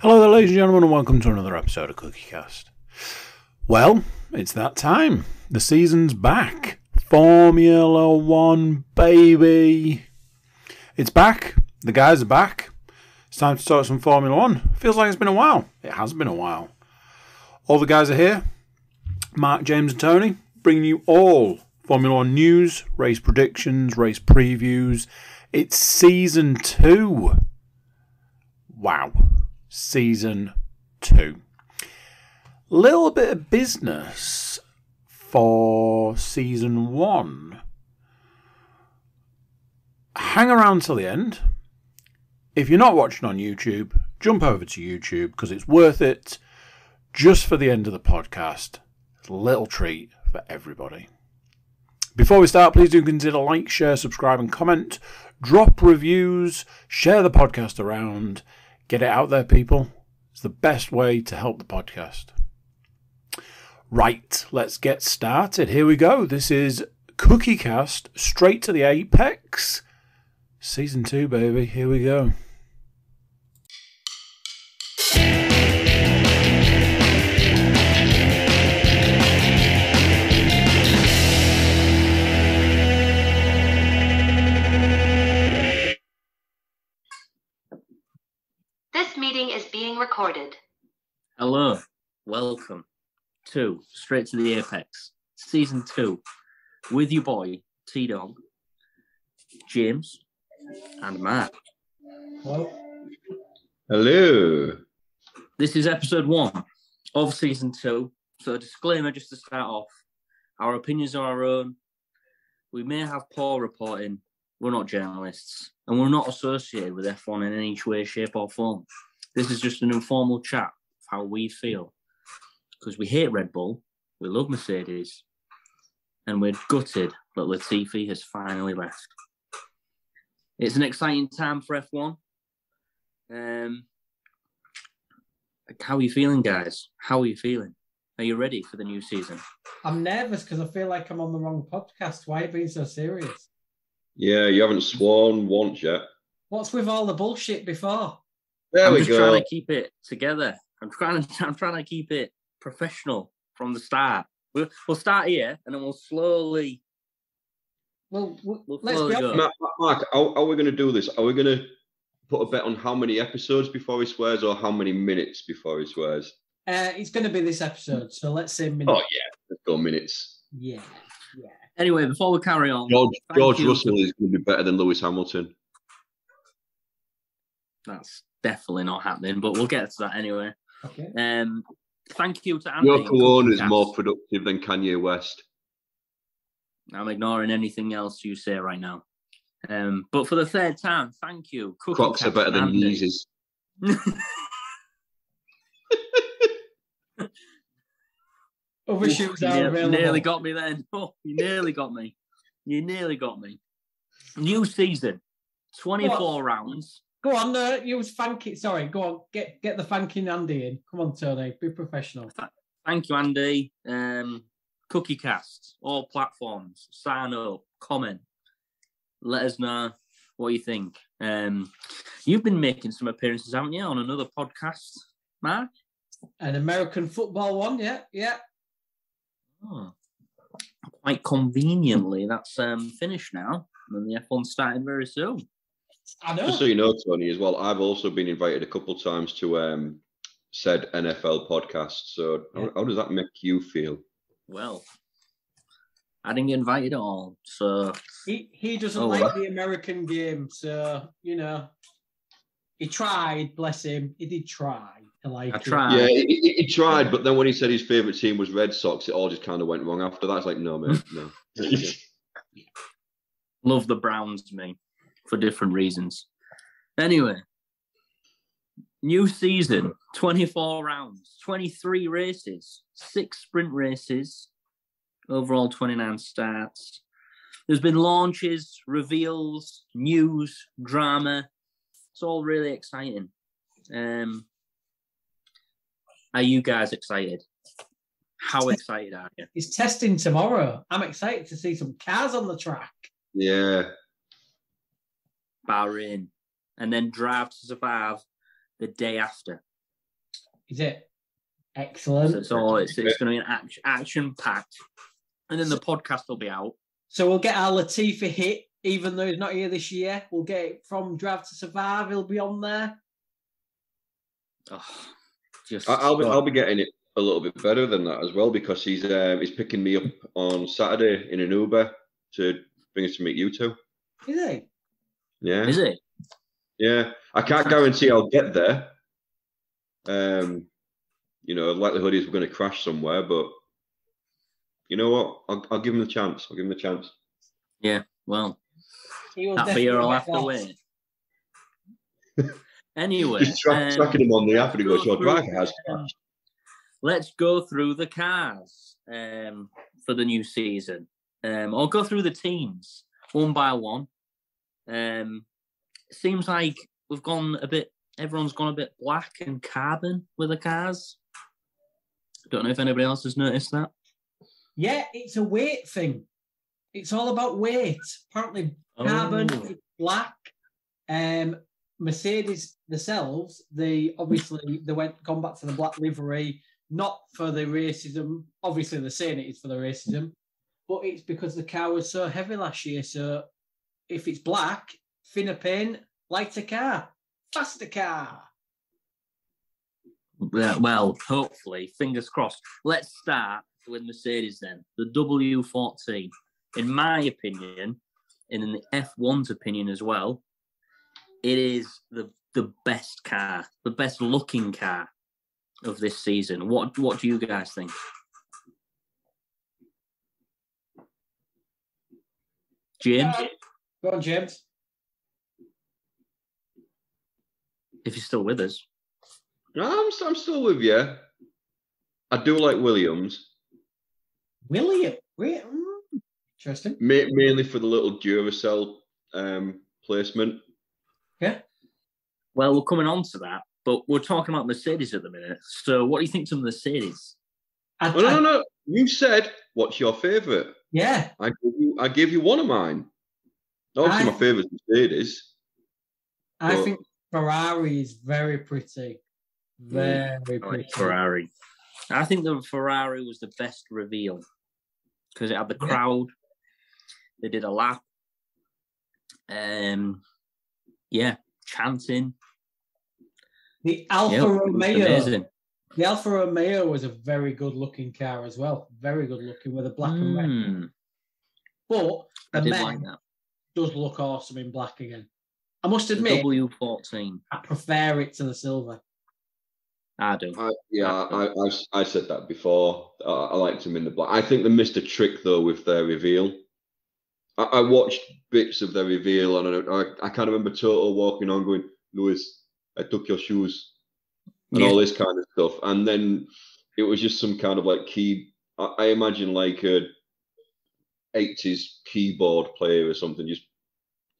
Hello there, ladies and gentlemen, and welcome to another episode of CookieCast. Well, it's that time. The season's back. Formula One, baby. It's back. The guys are back. It's time to talk some Formula One. Feels like it's been a while. It has been a while. All the guys are here. Mark, James, and Tony, bringing you all Formula One news, race predictions, race previews. It's Season 2. Wow. Season 2. Little bit of business for Season 1. Hang around till the end. If you're not watching on YouTube, jump over to YouTube because it's worth it just for the end of the podcast. It's a little treat for everybody. Before we start, please do consider like, share, subscribe and comment. Drop reviews. Share the podcast around. Get it out there, people. It's the best way to help the podcast. Right, let's get started. Here we go. This is CookieCast, straight to the apex. Season 2, baby. Here we go. This meeting is being recorded. Hello, welcome to Straight to the Apex, Season 2, with your boy, T-Dog, James, and Mark. Hello. This is episode 1 of Season 2, so a disclaimer just to start off. Our opinions are our own. We may have poor reporting. We're not journalists, and we're not associated with F1 in any way, shape or form. This is just an informal chat of how we feel. Because we hate Red Bull, we love Mercedes, and we're gutted that Latifi has finally left. It's an exciting time for F1. How are you feeling, guys? How are you feeling? Are you ready for the new season? I'm nervous because I feel like I'm on the wrong podcast. Why are you being so serious? Yeah, you haven't sworn once yet. What's with all the bullshit before? There I'm we just go. trying to keep it together. I'm trying to keep it professional from the start. We'll start here and then we'll slowly. Let's slowly be go. honest. Mark, how are we going to do this? Are we going to put a bet on how many episodes before he swears or how many minutes before he swears? It's going to be this episode, so let's say minutes. Oh, yeah. Let's go minutes. Yeah. Anyway, before we carry on, George Russell is going to be better than Lewis Hamilton. That's definitely not happening, but we'll get to that anyway. Okay. Thank you to Andy. Yoko Ono is more productive than Kanye West. I'm ignoring anything else you say right now. But for the third time, thank you. Crocs are better than Yeezys. Other shoes are available. You nearly got me then. Oh, you nearly got me. You nearly got me. New season, 24 rounds. Go on, use Fanky. Sorry, go on. Get the Fanky Andy in. Come on, Tony. Be professional. Thank you, Andy. CookieCast, all platforms. Sign up, comment. Let us know what you think. You've been making some appearances, haven't you, on another podcast, Mark? An American football one, yeah. Oh, quite conveniently, that's finished now. And the F1 starting very soon. I know. Just so you know, Tony, as well, I've also been invited a couple of times to said NFL podcast. So how does that make you feel? Well, I didn't get invited at all. So he doesn't like the American game. So, he tried, bless him. He did try to like I tried. Yeah, he tried, but then when he said his favourite team was Red Sox, it all just kind of went wrong after that. It's like, no, mate, no. Love the Browns, me, for different reasons. Anyway, new season, 24 rounds, 23 races, 6 sprint races, overall 29 starts. There's been launches, reveals, news, drama. It's all really exciting. Are you guys excited? How excited are you? It's testing tomorrow. I'm excited to see some cars on the track. Yeah. Bahrain. And then Drive to Survive the day after. Is it? Excellent. So it's going to be an action-packed. And then the podcast will be out. So we'll get our Latifi hit, even though he's not here this year. We'll get it from Drive to Survive. He'll be on there. I'll be getting it a little bit better than that as well, because he's picking me up on Saturday in an Uber to bring us to meet you two. Is he? Yeah. Is it? Yeah. I can't guarantee I'll get there. You know, the likelihood is we're going to crash somewhere, but you know what? I'll give him the chance. Yeah, well, that beer will have to wait. Anyway. Just tracking him on the app and he goes, your driver has crashed. Let's go through the cars for the new season. I'll go through the teams one by one. It seems like everyone's gone a bit black and carbon with the cars. Don't know if anybody else has noticed that. Yeah, it's a weight thing. It's all about weight. Apparently, carbon, black. Mercedes themselves, gone back to the black livery, not for the racism. Obviously, they're saying it is for the racism, but it's because the car was so heavy last year. So if it's black, thinner paint, lighter car, faster car. Well, hopefully, fingers crossed. Let's start with Mercedes then. The W14. In my opinion, and in the F1's opinion as well, it is the best car, the best looking car of this season. What do you guys think? James? Go on, James. If you're still with us. No, I'm still with you. I do like Williams. William? Interesting. Mainly for the little Duracell placement. Yeah. Well, we're coming on to that, but we're talking about Mercedes at the minute. So what do you think to Mercedes? No. You said, what's your favourite? Yeah. I gave you one of mine. Obviously, my favourite is Mercedes. I think Ferrari is very pretty. Very pretty. Like Ferrari. I think the Ferrari was the best reveal because it had the crowd. They did a lap. Chanting. The Alfa Romeo. The Alfa Romeo was a very good looking car as well. Very good looking with a black and red. But the Men does look awesome in black again. I must admit, W14. I prefer it to the silver. I do. I said that before. I liked him in the black. I think they missed a trick though with their reveal. I watched bits of their reveal and I can't remember Toto walking on going, Lewis, I took your shoes and all this kind of stuff. And then it was just some kind of like key. I imagine like a 80s keyboard player or something, just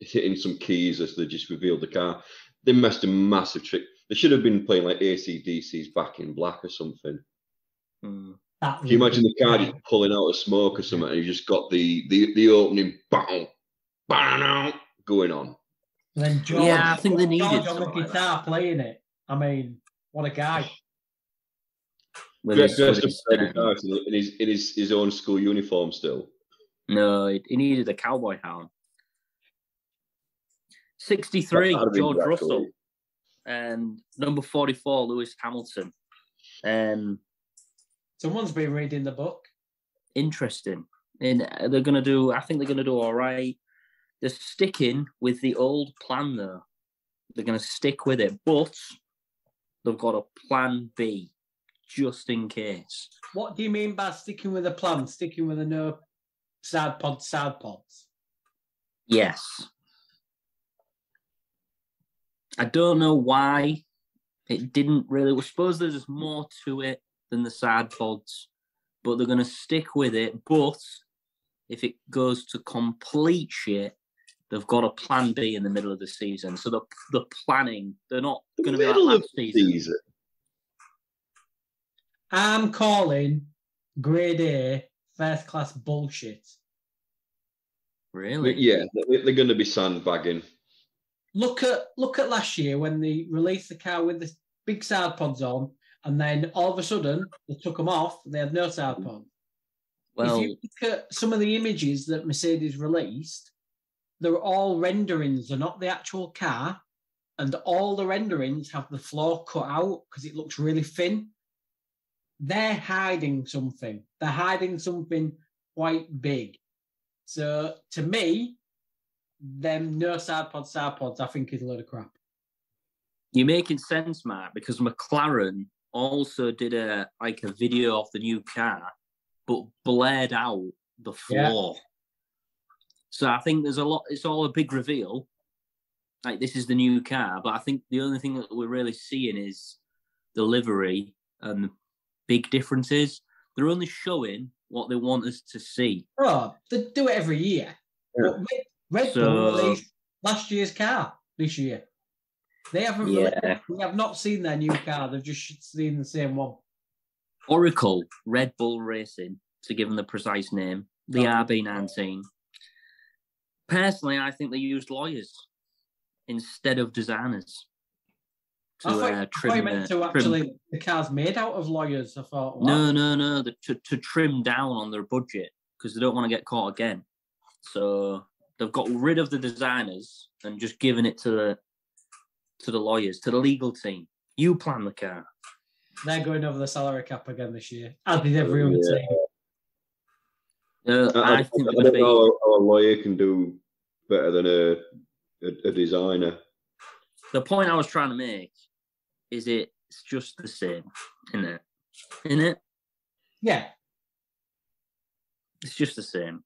hitting some keys as they just revealed the car. They missed a massive trick. They should have been playing like AC/DC's Back in Black or something. Can you imagine the car just pulling out of smoke or something, and you just got the opening going on? And then George, I think they needed George on the guitar playing it. I mean, what a guy! Dressed up in his own school uniform still. No, he needed a cowboy hat. 63, George Russell. Cool. And number 44, Lewis Hamilton. Someone's been reading the book. Interesting. And I think they're going to do all right. They're sticking with the old plan, though. They're going to stick with it, but they've got a plan B, just in case. What do you mean by sticking with a plan? Sticking with a no sad pods? Yes. I don't know why it didn't really. I suppose there's more to it than the side pods, but they're going to stick with it. But if it goes to complete shit, they've got a plan B in the middle of the season. So the planning, they're not going to be like last season. I'm calling grade A first class bullshit. Really? Yeah, they're going to be sandbagging. Look at last year when they released the car with the big side pods on, And then all of a sudden, they took them off. They had no side pod. Well, if you look at some of the images that Mercedes released, they're all renderings. They're not the actual car. And all the renderings have the floor cut out because it looks really thin. They're hiding something. They're hiding something quite big. So to me, them no side pods, I think is a load of crap. you're making sense, Mark, because McLaren also did a video of the new car, but blared out the floor. Yeah. So I think there's a lot. It's all a big reveal. Like, this is the new car, but I think the only thing that we're really seeing is the livery and the big differences. They're only showing what they want us to see. Oh, they do it every year. Yeah. Red Bull released last year's car this year. They haven't. Yeah. We have not seen their new car. They've just seen the same one. Oracle Red Bull Racing, to give them the precise name, the RB19. Personally, I think they used lawyers instead of designers. I thought you meant to actually, the car's made out of lawyers. I thought, wow. No. To trim down on their budget because they don't want to get caught again. So they've got rid of the designers and just given it to the lawyers, to the legal team. You plan the car. They're going over the salary cap again this year, as did every other team. I don't know how a lawyer can do better than a designer. The point I was trying to make is it's just the same, isn't it? Yeah. It's just the same.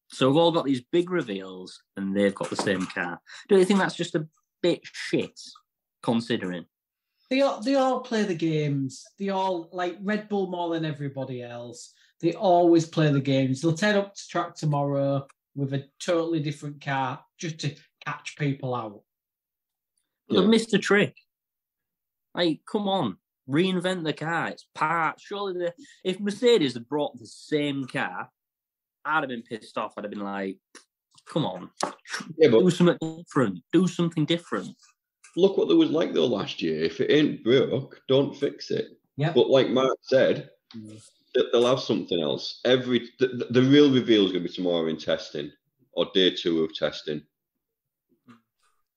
So we've all got these big reveals and they've got the same car. Don't you think that's just a bit shit, considering? They all play the games. They all, like Red Bull more than everybody else. They always play the games. They'll turn up to track tomorrow with a totally different car just to catch people out. They've missed a trick. Like, come on, reinvent the car. It's parts. Surely, if Mercedes had brought the same car, I'd have been pissed off. I'd have been like, come on, do something different. Look what there was like though last year. If it ain't broke, don't fix it. Yeah. But like Mark said, they'll have something else. The real reveal is going to be tomorrow in testing or day 2 of testing.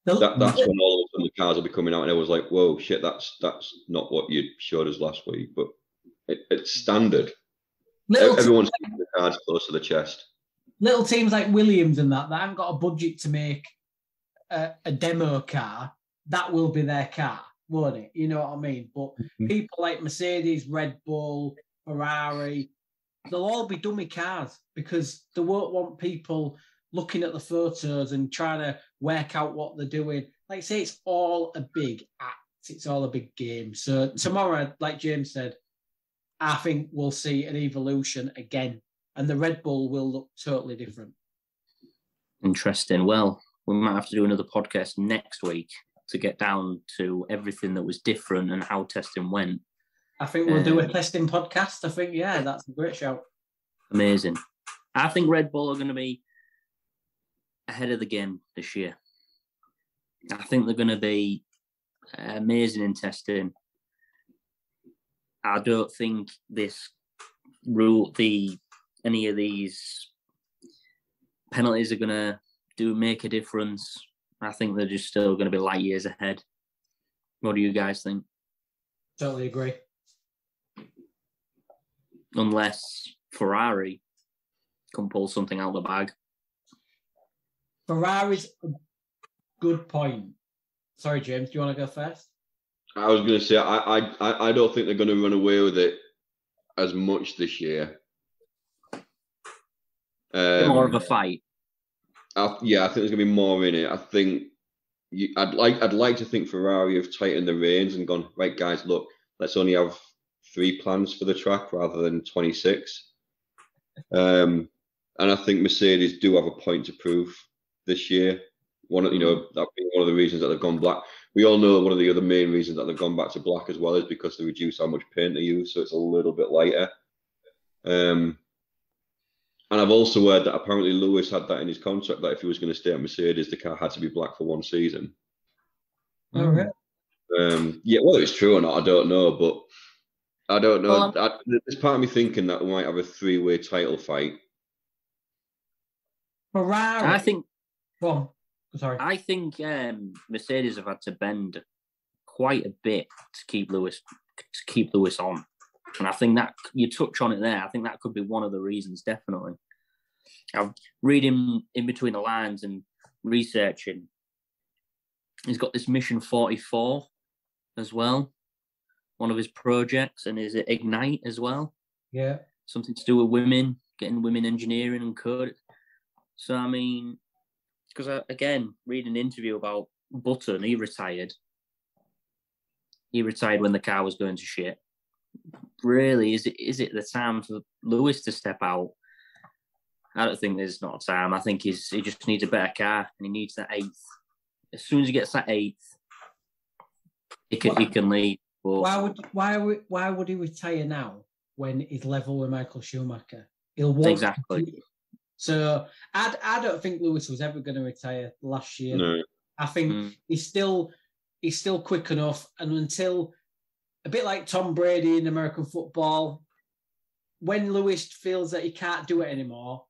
That's when all of a sudden the cars will be coming out and everyone's like, whoa, shit, that's not what you showed us last week. But it's standard. Everyone's keeping the cards close to the chest. Little teams like Williams and that haven't got a budget to make a demo car. That will be their car, won't it? You know what I mean? But people like Mercedes, Red Bull, Ferrari, they'll all be dummy cars because they won't want people looking at the photos and trying to work out what they're doing. Like I say, it's all a big act. It's all a big game. So tomorrow, like James said, I think we'll see an evolution again. And the Red Bull will look totally different. Interesting. Well, we might have to do another podcast next week to get down to everything that was different and how testing went. I think we'll do a testing podcast. I think, that's a great shout. Amazing. I think Red Bull are going to be ahead of the game this year. I think they're going to be amazing in testing. I don't think any of these penalties are going to make a difference. I think they're just still going to be light years ahead. What do you guys think? Totally agree. Unless Ferrari can pull something out of the bag. Ferrari's a good point. Sorry, James, do you want to go first? I was going to say, I don't think they're going to run away with it as much this year. More of a fight. I think there's going to be more in it. I think I'd like to think Ferrari have tightened the reins and gone, right, guys, look, let's only have 3 plans for the track rather than 26. And I think Mercedes do have a point to prove this year. That being one of the reasons that they've gone black. We all know one of the other main reasons that they've gone back to black as well is because they reduce how much paint they use, so it's a little bit lighter. And I've also heard that apparently Lewis had that in his contract that if he was going to stay at Mercedes, the car had to be black for 1 season. All right. Whether it's true or not, I don't know. But I don't know. Well, There's part of me thinking that we might have a three-way title fight. Ferrari. I think. Go on. Sorry. I think Mercedes have had to bend quite a bit to keep Lewis on, and I think that you touch on it there. I think that could be one of the reasons. Definitely, I'm reading in between the lines and researching. He's got this Mission 44 as well, one of his projects, and is it Ignite as well? Yeah, something to do with women, getting women engineering and code. So I mean. Because again, reading an interview about Button, he retired. He retired when the car was going to shit. Really, is it the time for Lewis to step out? I don't think there's not a time. I think he just needs a better car, and he needs that 8th. As soon as he gets that 8th, he can lead. But why would he retire now when he's level with Michael Schumacher? He'll want exactly. So I don't think Lewis was ever going to retire last year. No. I think he's still quick enough, and until a bit like Tom Brady in American football, when Lewis feels that he can't do it anymore,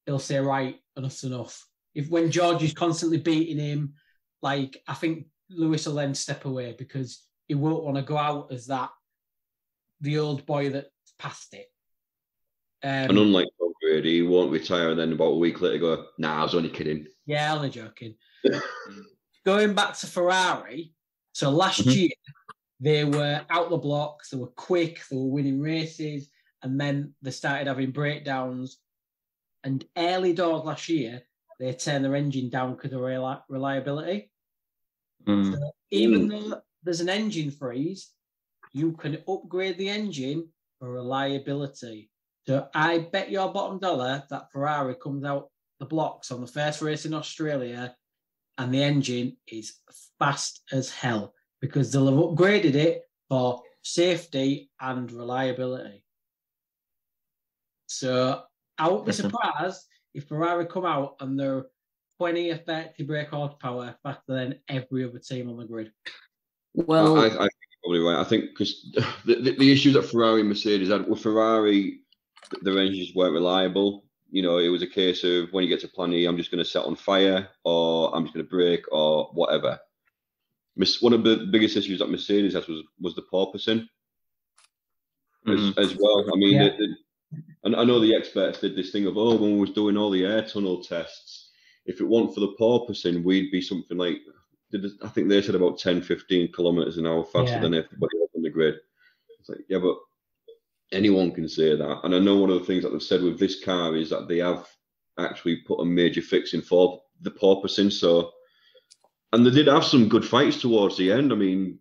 he'll say, right, enough's enough. When George is constantly beating him, I think Lewis will then step away because he won't want to go out as the old boy that's past it. And unlike Tom Brady, he won't retire and then about a week later go, nah, I was only kidding. Yeah, only joking. Going back to Ferrari, so last year, they were out the blocks, they were quick, they were winning races, and then they started having breakdowns. And early doors last year, they turned their engine down because of reliability. So even though there's an engine freeze, you can upgrade the engine for reliability. So I bet your bottom dollar that Ferrari comes out the blocks on the first race in Australia and the engine is fast as hell because they'll have upgraded it for safety and reliability. So I won't be surprised if Ferrari come out and they're 20 or 30 brake horsepower faster than every other team on the grid. Well, I think you're probably right. I think because the issues that Ferrari and Mercedes had with Ferrari, their engines weren't reliable. You know, it was a case of when you get to plan E, I'm just going to set on fire or I'm just going to brake or whatever. One of the biggest issues that Mercedes has was the porpoising as well. I mean, and I know the experts did this thing of, when we was doing all the air tunnel tests, if it weren't for the porpoising, we'd be something like, I think they said about 10, 15 kilometers an hour faster than everybody else on the grid. It's like, yeah, but anyone can say that. And I know one of the things that they've said with this car is that they have actually put a major fix in for the porpoising. So, and they did have some good fights towards the end. I mean,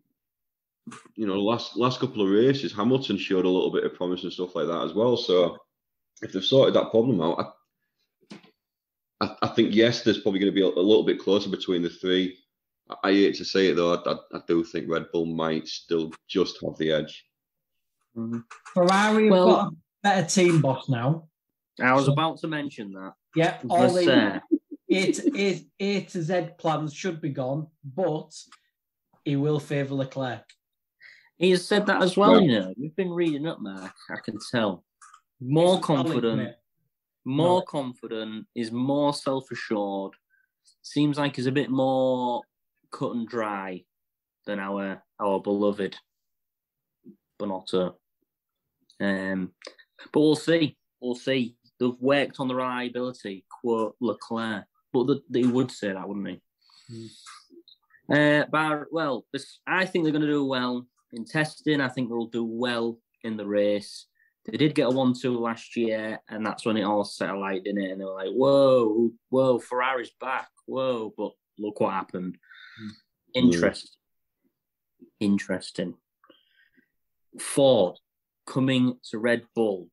you know, last couple of races, Hamilton showed a little bit of promise and stuff like that as well. So if they've sorted that problem out, I think, yes, there's probably going to be a little bit closer between the three. I hate to say it, though. I do think Red Bull might still just have the edge. Ferrari have got a better team boss now. I was about to mention that. Yeah, all the A to Z plans should be gone, but he will favour Leclerc. He has said that as well, you know. You've been reading up, Mark. I can tell. More confident, is more self-assured. Seems like he's a bit more cut and dry than our beloved Bonotto. But we'll see. We'll see. They've worked on the reliability, quote Leclerc. But they would say that, wouldn't they? I think they're going to do well in testing. I think they'll do well in the race. They did get a 1-2 last year, and that's when it all set alight, didn't it? And they were like, whoa, Ferrari's back. Whoa, but look what happened. Interesting. Ford coming to Red Bull.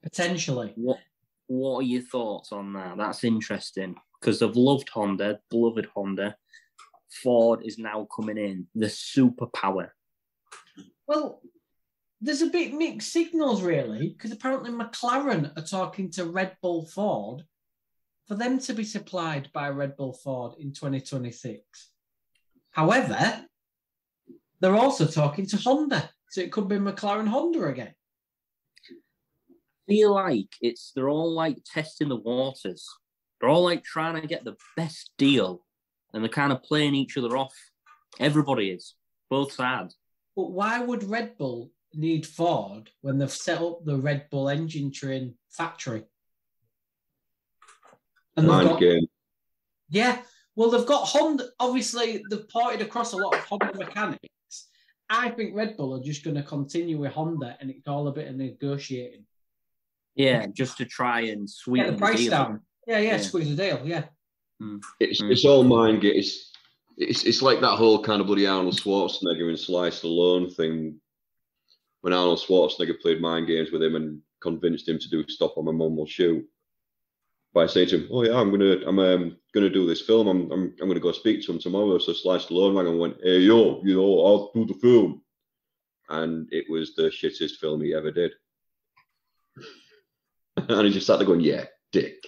Potentially. What are your thoughts on that? That's interesting because they've loved Honda, beloved Honda. Ford is now coming in, the superpower. Well, there's a bit mixed signals, really, because apparently McLaren are talking to Red Bull Ford for them to be supplied by Red Bull Ford in 2026. However, they're also talking to Honda So it could be McLaren Honda again. I feel like they're all like testing the waters. They're all like trying to get the best deal, and they're kind of playing each other off. Everybody is, both sides. But why would Red Bull need Ford when they've set up the Red Bull engine train factory? And Mind game. Yeah, well, they've got Honda. Obviously, they've ported across a lot of Honda mechanics. I think Red Bull are just going to continue with Honda, and it's all a bit of negotiating. Yeah, just to try and sweeten the price deal down. Yeah, squeeze the deal. Yeah. It's all mind game. It's like that whole kind of bloody Arnold Schwarzenegger and Sly Stallone thing. When Arnold Schwarzenegger played mind games with him and convinced him to do "Stop or My Mum Will Shoot" by saying to him, "Oh yeah, I'm gonna do this film. I'm gonna go speak to him tomorrow." So Sly Stallone rang and went, "Hey yo, I'll do the film," and it was the shittest film he ever did. And he just sat there going, "Yeah, dick."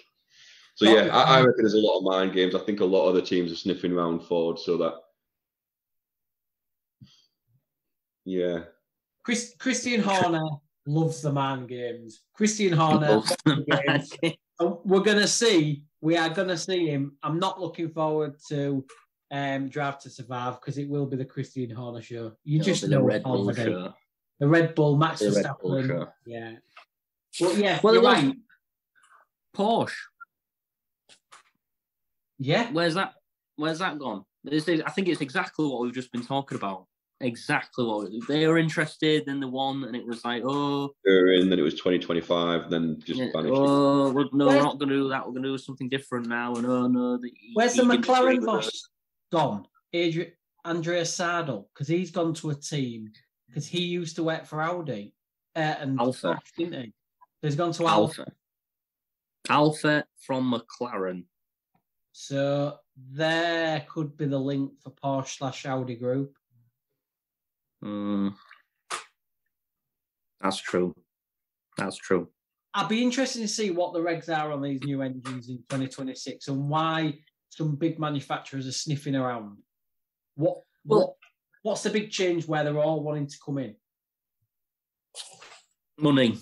So yeah, I reckon there's a lot of mind games. I think a lot of the teams are sniffing around Ford so that, yeah. Christian Horner loves the mind games. Christian Horner, we're gonna see. We are gonna see him. I'm not looking forward to Drive to Survive because it will be the Christian Horner show. You just know the Red Bull show. The Red Bull, Max Verstappen. Yeah. Well, yeah. Well, you're right. Porsche. Yeah. Where's that gone? I think it's exactly what we've just been talking about. Exactly what they were interested in the one, and it was like, oh, they're in. Then it was 2025. Then just vanished. Oh, we're not going to do that. We're going to do something different now. And oh no, where's the McLaren boss gone? Andrea Sardal, because he's gone to a team because he used to work for Audi and Alpha, didn't he? So he's gone to Alpha. Alpha from McLaren. So there could be the link for Porsche/Audi Group. That's true. I'd be interested to see what the regs are on these new engines in 2026 and why some big manufacturers are sniffing around. What's the big change where they're all wanting to come in? Money.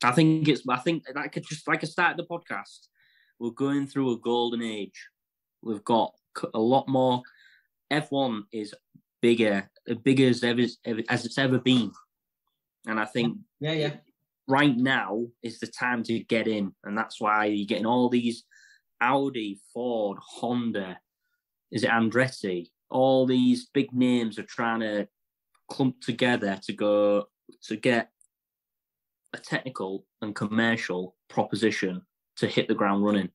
I think that could just like I started the podcast. We're going through a golden age. We've got a lot more. F1 is bigger as it's ever been, and I think right now is the time to get in, and that's why you're getting all these Audi, Ford, Honda. Is it Andretti? All these big names are trying to clump together to get a technical and commercial proposition to hit the ground running.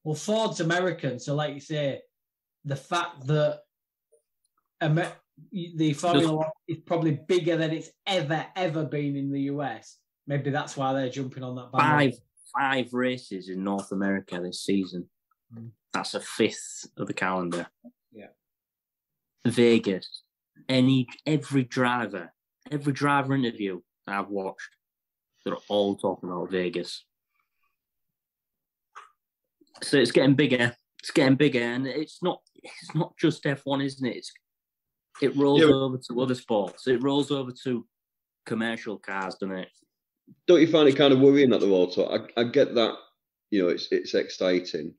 Well, Ford's American, so like you say, the fact that the Formula One is probably bigger than it's ever been in the US. Maybe that's why they're jumping on that bandwagon. Five races in North America this season. That's a fifth of the calendar. Yeah. Vegas. Every driver interview I've watched, they're all talking about Vegas. So it's getting bigger. And it's not just F1, isn't it? It rolls over to other sports. It rolls over to commercial cars, doesn't it? Don't you find it kind of worrying that they're all talking? I get that, it's exciting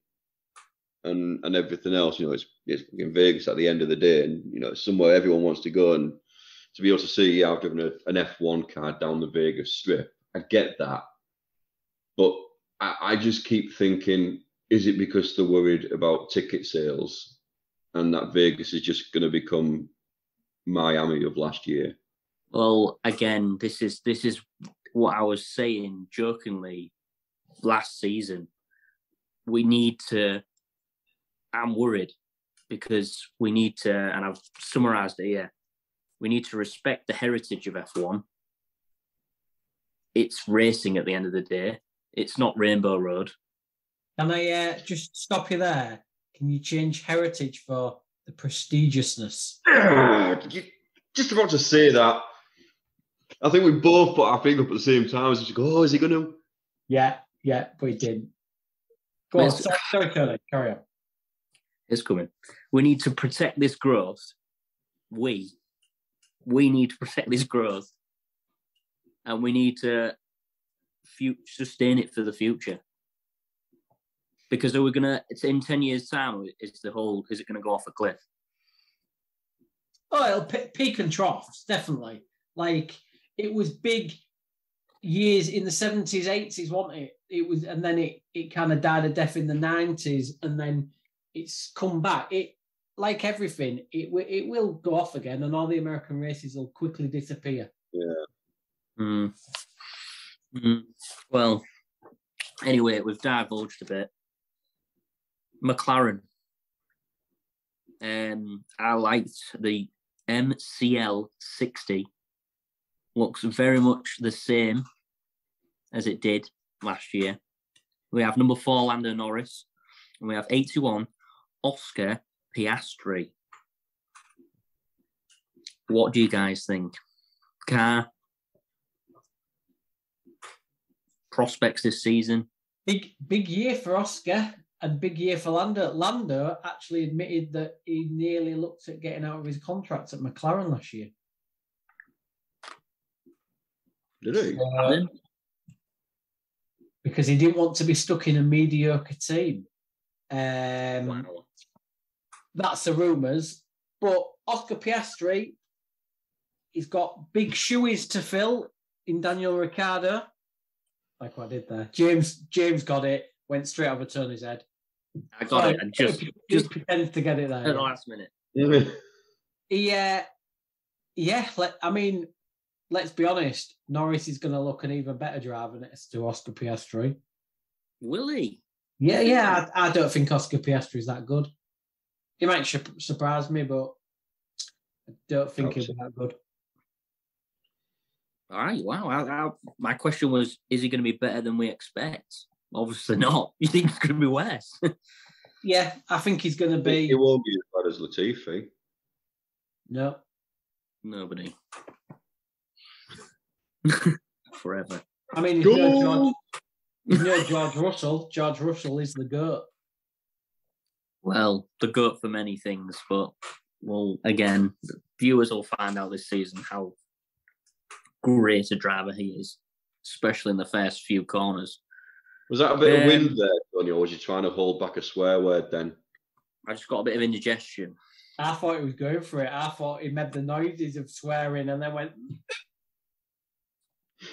and everything else. It's in Vegas at the end of the day, and it's somewhere everyone wants to go, and to be able to see I've driven an F1 car down the Vegas Strip. I get that, but I just keep thinking, is it because they're worried about ticket sales and that Vegas is just going to become Miami of last year? Well, again, this is what I was saying jokingly last season. I'm worried because we need to, and I've summarised it here, we need to respect the heritage of F1. It's racing at the end of the day. It's not Rainbow Road. Can I just stop you there? Can you change heritage for the prestigiousness? Just about to say that. I think we both put our finger up at the same time. As you go, oh, is he going to? Yeah, but he didn't. Go on, sorry, Curly, carry on. It's coming. We need to protect this growth. We, we need to protect this growth, and we need to sustain it for the future. Because we're gonna, it's in 10 years' time, is it gonna go off a cliff? Oh, it'll peak and troughs, definitely. Like, it was big years in the 70s, 80s, wasn't it? It was, and then it kind of died a death in the 90s, and then it's come back. It, like everything, it will go off again, and all the American races will quickly disappear. Yeah. Well, anyway, we've divulged a bit. McLaren. I liked the MCL 60. Looks very much the same as it did last year. We have number 4, Lando Norris, and we have 81, Oscar Piastri. What do you guys think? Car, prospects this season? Big year for Oscar and big year for Lando. Lando actually admitted that he nearly looked at getting out of his contract at McLaren last year. Did he? Because he didn't want to be stuck in a mediocre team. Wow. That's the rumours. But Oscar Piastri, he's got big shoes to fill in Daniel Ricciardo. Like what I did there. James got it, went straight over Tony's head. I got it, and just pretends to get it there. at the last minute. Let's be honest. Norris is going to look an even better driver next to Oscar Piastri. Will he? Yeah. I don't think Oscar Piastri is that good. He might surprise me, but I don't think he'll be that good. All right. Wow. My question was, is he going to be better than we expect? Obviously not. You think it's going to be worse? Yeah, I think he's going to be. He won't be as bad as Latifi. No. Nobody. Forever. I mean, George Russell. George Russell is the GOAT. Well, the GOAT for many things, but again, viewers will find out this season how great a driver he is, especially in the first few corners. Was that a bit of wind there, Tony, or was you trying to hold back a swear word then? I just got a bit of indigestion. I thought he was going for it. I thought he made the noises of swearing and then went.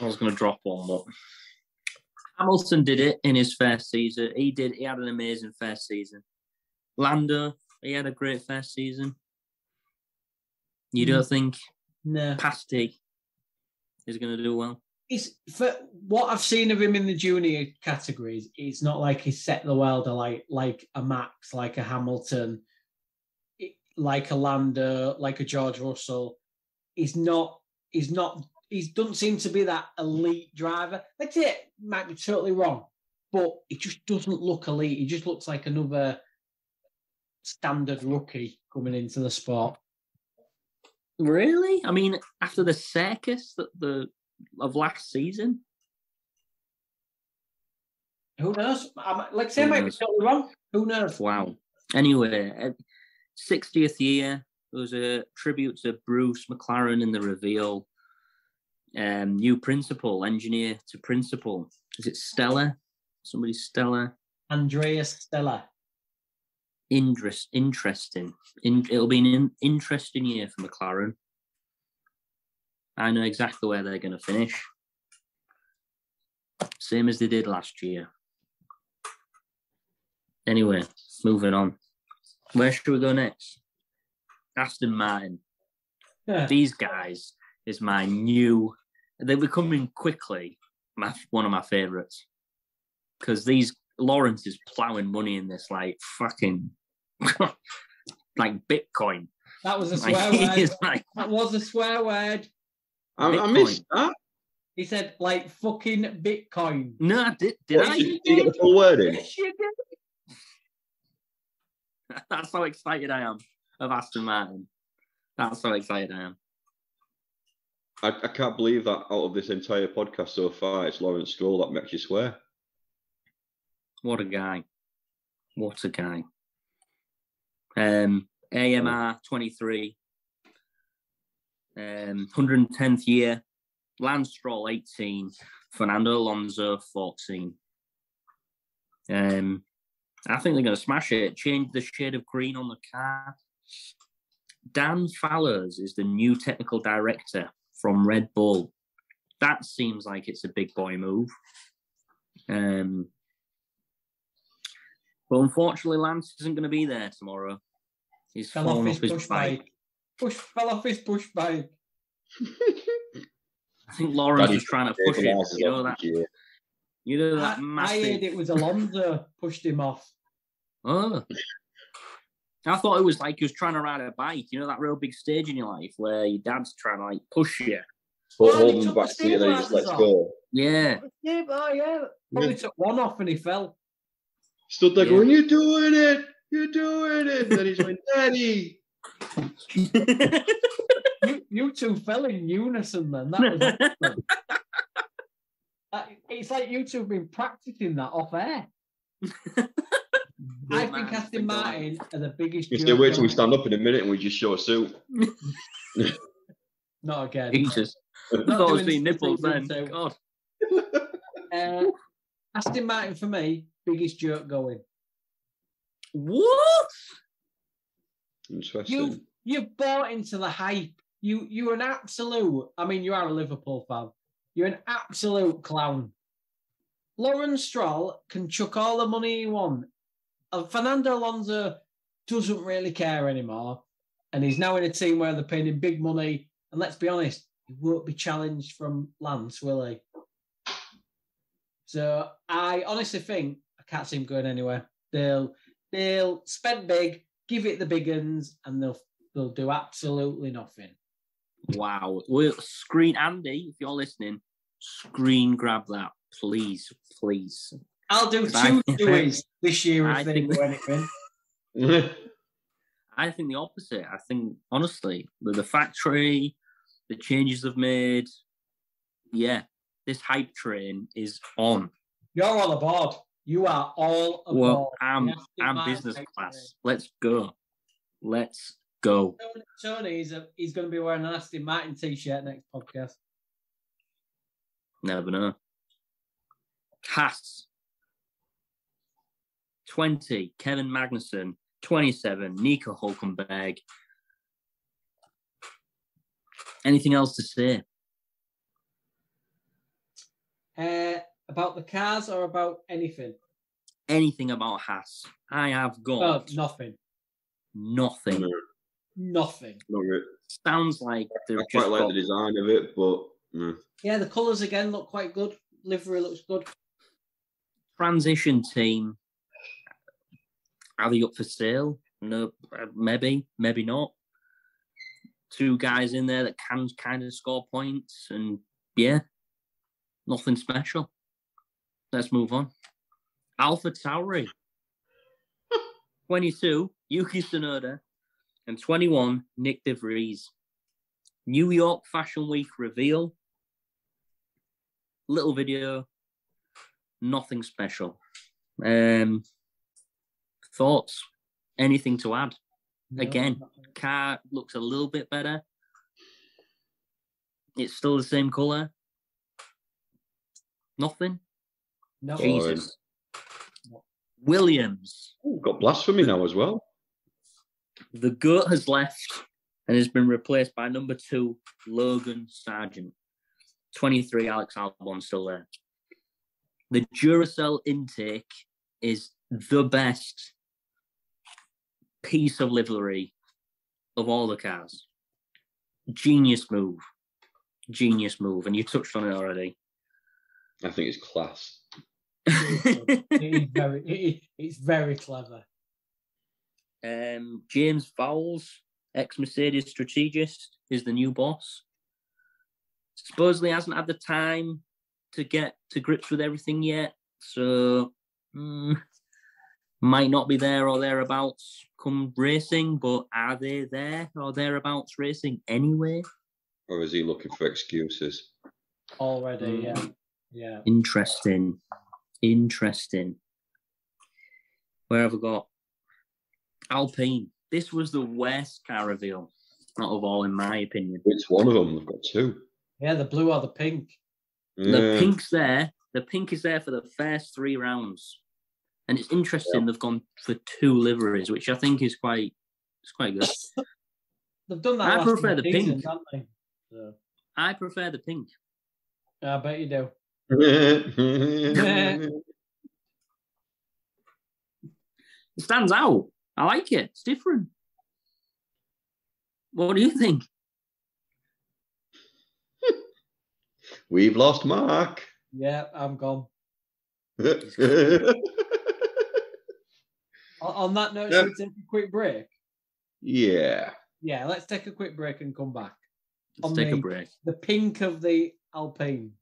I was going to drop one, but Hamilton did it in his first season. He had an amazing first season. Lando, he had a great first season. You don't think Pasty is going to do well? For what I've seen of him in the junior categories, it's not like he's set the world like a Max, like a Hamilton, like a Lando, like a George Russell. He doesn't seem to be that elite driver. That's it. Might be totally wrong, but it just doesn't look elite. He just looks like another standard rookie coming into the sport. Really? I mean, after the circus of last season? Who knows? Like I say, I might be totally wrong. Who knows? Wow. Anyway, 60th year, there was a tribute to Bruce McLaren in the reveal. New principal, engineer to principal. Is it Stella? Somebody Stella? Andrea Stella. Interesting. It'll be an interesting year for McLaren. I know exactly where they're going to finish. Same as they did last year. Anyway, moving on. Where should we go next? Aston Martin. Yeah. These guys is my new... They're becoming quickly one of my favourites. Because Lawrence is ploughing money in this like fucking... like Bitcoin. That was a swear word. That was a swear word. I missed that. He said, like, fucking Bitcoin. No, I did I? Did you get the full word in? Yes, you did. That's how excited I am of Aston Martin. That's how excited I am. I can't believe that out of this entire podcast so far, it's Lawrence Stroll that makes you swear. What a guy. What a guy. AMR 23. 110th year. Lance Stroll, 18. Fernando Alonso, 14. I think they're going to smash it. Change the shade of green on the car. Dan Fallows is the new technical director from Red Bull. That seems like it's a big boy move. But unfortunately, Lance isn't going to be there tomorrow. He's fallen off his bike. Fell off his push bike. I think Lawrence was trying to push him. You know that? You know that massive... I heard it was Alonso pushed him off. Oh. I thought it was like he was trying to ride a bike. You know that real big stage in your life where your dad's trying to like push you. But hold him back seat and then he just lets go. Yeah. Yeah. Probably took one off and he fell. Stood there going, "You're doing it! You're doing it!" And then he's going, "Daddy!" You two fell in unison then. That was excellent. It's like you two have been practicing that off air. I think Aston Martin are the biggest. You wait till we stand up in a minute and we just show a suit. Not again. Jesus. I thought it was being nipples then. God. Aston Martin for me, biggest joke going. What? Interesting. You've bought into the hype. You're an absolute. I mean, you are a Liverpool fan. You're an absolute clown. Lawrence Stroll can chuck all the money he wants. Fernando Alonso doesn't really care anymore, and he's now in a team where they're paying him big money. And let's be honest, he won't be challenged from Lance, will he? So I honestly think I can't see him going anywhere. They'll spend big, give it the big uns, and they'll do absolutely nothing. Wow. Well, screen Andy, if you're listening, screen grab that, please. I'll do two Deweys this year if they do anything. I think the opposite. I think, honestly, the factory, the changes they've made, this hype train is on. You're all aboard. You are all aboard. Well, I'm business class. Let's go. Tony, he's going to be wearing an Aston Martin t-shirt next podcast. Never know. Haas. 20, Kevin Magnussen. 27, Nico Hülkenberg. Anything else to say? About the cars or about anything? Anything about Haas. I have got... nothing. Nothing. Nothing. Not really. Sounds like they're I quite like the design of it, but... Yeah, the colours again look quite good. Livery looks good. Transition team. Are they up for sale? No, maybe not. Two guys in there that can kind of score points, and nothing special. Let's move on. Alpha Tauri. 22, Yuki Tsunoda, and 21, Nick De Vries. New York Fashion Week reveal. Little video. Nothing special. Thoughts? Anything to add? No, again, car looks a little bit better. It's still the same colour. Nothing? No. Jesus. Williams. Ooh, got blasphemy now as well. The GOAT has left and has been replaced by number 2, Logan Sargent. 23, Alex Albon still there. The Duracell intake is the best piece of livery of all the cars. Genius move. And you touched on it already. I think it's class. It's very clever. James Vowles, ex-Mercedes strategist, is the new boss. Supposedly hasn't had the time to get to grips with everything yet, so might not be there or thereabouts come racing, but are they there or thereabouts racing anyway? Or is he looking for excuses? Already, yeah. Interesting. Where have we got? Alpine. This was the worst car reveal. Not of all, in my opinion. It's one of them. They've got two. Yeah, the blue or the pink. The pink's there. The pink is there for the first 3 rounds. And it's interesting they've gone for 2 liveries, which I think is quite good. They've done that. I prefer the season, pink. haven't they? So. I prefer the pink. I bet you do. It stands out. I like it. It's different. What do you think? We've lost Mark. Yeah, I'm gone. On that note, should we take a quick break? Yeah. Yeah, let's take a quick break and come back. Let's take a break. The pink of the Alpine.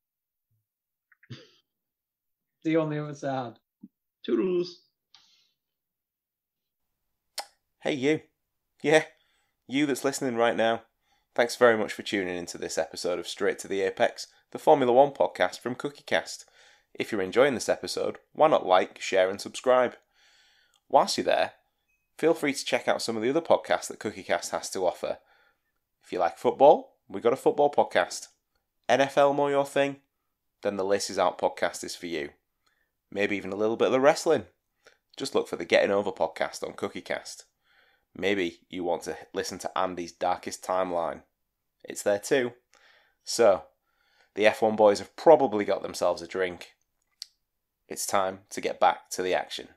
See you on the other side. Toodles. Hey, you. Yeah, you that's listening right now. Thanks very much for tuning into this episode of Straight to the Apex, the Formula One podcast from CookieCast. If you're enjoying this episode, why not like, share and subscribe? Whilst you're there, feel free to check out some of the other podcasts that CookieCast has to offer. If you like football, we've got a football podcast. NFL more your thing? Then the Laces Out podcast is for you. Maybe even a little bit of the wrestling. Just look for the Getting Over podcast on CookieCast. Maybe you want to listen to Andy's Darkest Timeline. It's there too. So, the F1 boys have probably got themselves a drink. It's time to get back to the action.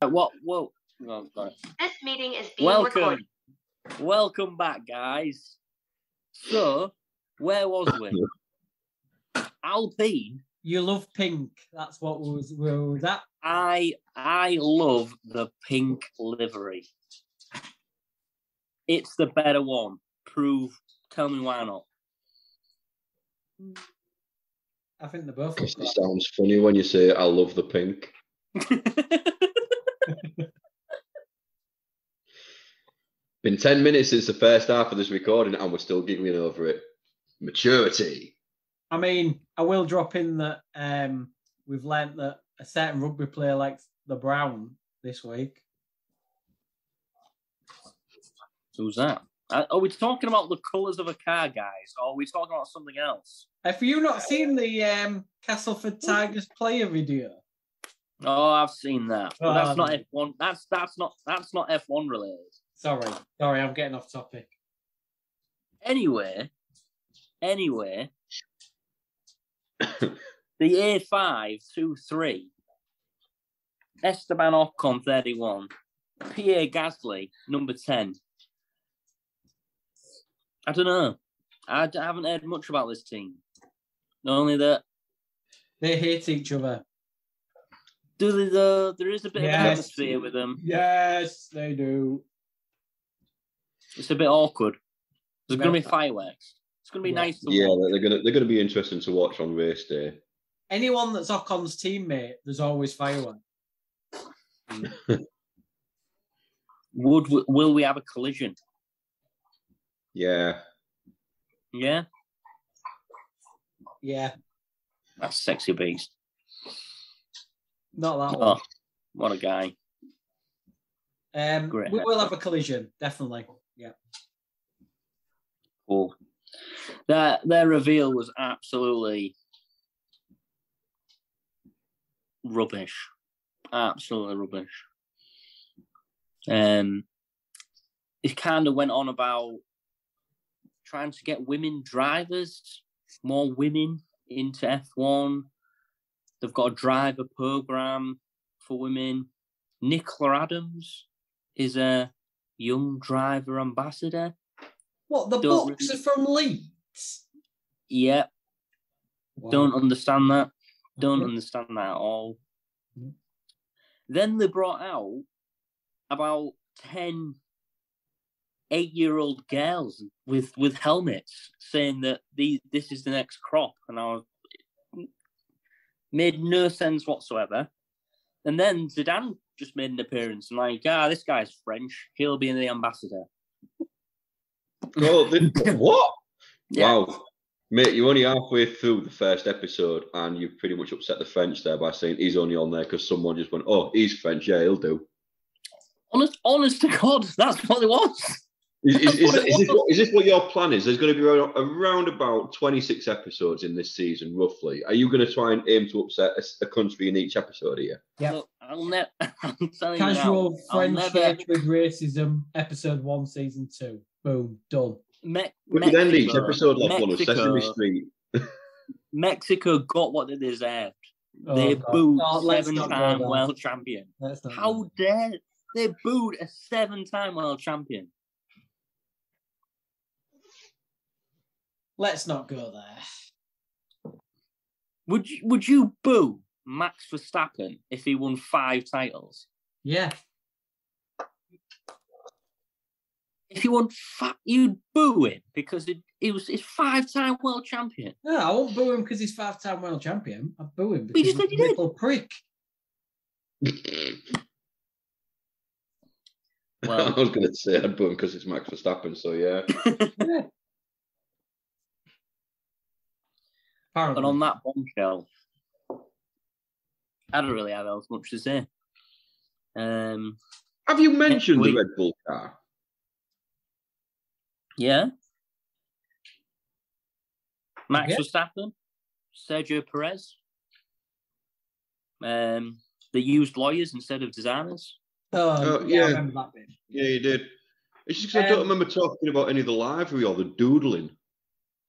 Whoa. Oh, sorry. This meeting is being recorded. Welcome back, guys. So, where was we? Alpine. You love pink. That's what was that. I love the pink livery. It's the better one. Tell me why not. I think they both. It sounds funny when you say I love the pink. Been 10 minutes since the first half of this recording and we're still giggling over it. Maturity. I mean, I will drop in that we've learnt that a certain rugby player likes the brown this week. Who's that? Are we talking about the colours of a car, guys? Or are we talking about something else? Have you not seen the Castleford Tigers player video? Oh, I've seen that. But that's not no. F1. That's not F1 related. Sorry, I'm getting off topic. Anyway, the A523, Esteban Ocon 31, Pierre Gasly number 10. I don't know. I haven't heard much about this team. Not only that, they hate each other. Do they though? There is a bit of an atmosphere with them. Yes, they do. It's a bit awkward. There's going to be fireworks. It's going to be nice to watch. Yeah, they're going to be interesting to watch on race day. Anyone that's Ocon's teammate, there's always fireworks. Will we have a collision? Yeah. Yeah? Yeah. That's sexy beast. Not that one. Oh, what a guy. We will have a collision, definitely. Yeah. Cool. Their reveal was absolutely rubbish. Absolutely rubbish. It kind of went on about trying to get women drivers, more women into F1. They've got a driver program for women. Nicola Adams is a young driver ambassador. What, the books are from Leeds? Yeah. Wow. Don't understand that. Don't understand that at all. Then they brought out about 10 8-year-old girls with helmets saying that this is the next crop. And I made no sense whatsoever. And then Zidane just made an appearance and this guy's French. He'll be the ambassador. Oh, what? Yeah. Wow. Mate, you're only halfway through the first episode and you've pretty much upset the French there by saying he's only on there because someone just went, oh, he's French. Yeah, he'll do. Honest to God, that's what it was. Is this what your plan is? There's going to be around about 26 episodes in this season, roughly. Are you going to try and aim to upset a country in each episode here? Yeah. Look, I'm telling Casual you now, friendship with racism, episode 1, season 2. Boom, done. We could end each episode like one of Sesame Street. Mexico got what they deserved. They booed 7-time world champion. How dare they booed a 7-time world champion? Let's not go there. Would you boo Max Verstappen if he won 5 titles? Yeah. If he won, you'd boo him because he was his 5-time world champion. No, I won't boo him because he's 5-time world champion. I'd boo him because he's a little prick. Well, I was going to say I'd boo him because it's Max Verstappen, so yeah. Yeah. And on that bombshell, I don't really have else much to say. Have you mentioned the Red Bull car? Yeah. Max Verstappen, Sergio Perez. They used lawyers instead of designers. Oh, yeah. I remember that bit. Yeah, you did. It's just because I don't remember talking about any of the livery or the doodling.